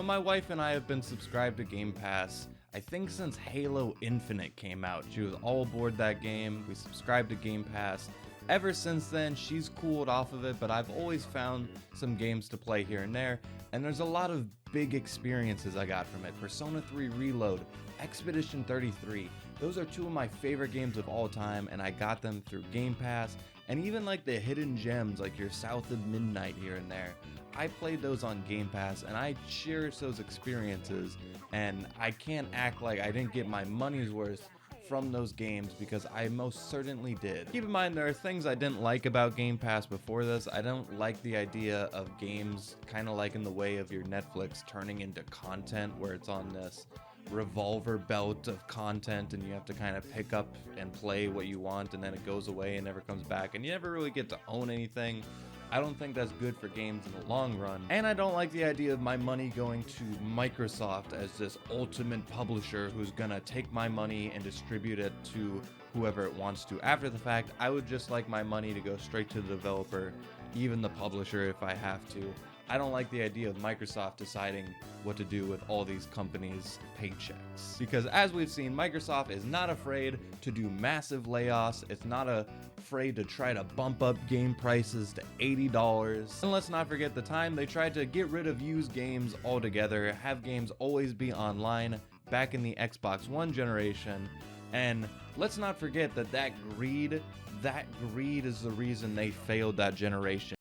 my wife and I have been subscribed to Game Pass, I think since Halo Infinite came out. She was all aboard that game. We subscribed to Game Pass. Ever since then, she's cooled off of it, but I've always found some games to play here and there, and there's a lot of big experiences I got from it. Persona 3 Reload, Expedition 33, those are two of my favorite games of all time, and I got them through Game Pass, and even like the hidden gems like your South of Midnight here and there. I played those on Game Pass, and I cherish those experiences, and I can't act like I didn't get my money's worth from those games, because I most certainly did. Keep in mind, there are things I didn't like about Game Pass before this. I don't like the idea of games kind of like in the way of your Netflix turning into content, where it's on this revolver belt of content and you have to kind of pick up and play what you want, and then it goes away and never comes back, and you never really get to own anything. I don't think that's good for games in the long run. And I don't like the idea of my money going to Microsoft as this ultimate publisher who's gonna take my money and distribute it to whoever it wants to after the fact. I would just like my money to go straight to the developer, even the publisher if I have to. I don't like the idea of Microsoft deciding what to do with all these companies' paychecks. Because as we've seen, Microsoft is not afraid to do massive layoffs. It's not afraid to try to bump up game prices to $80. And let's not forget the time they tried to get rid of used games altogether, have games always be online back in the Xbox One generation. And let's not forget that greed is the reason they failed that generation.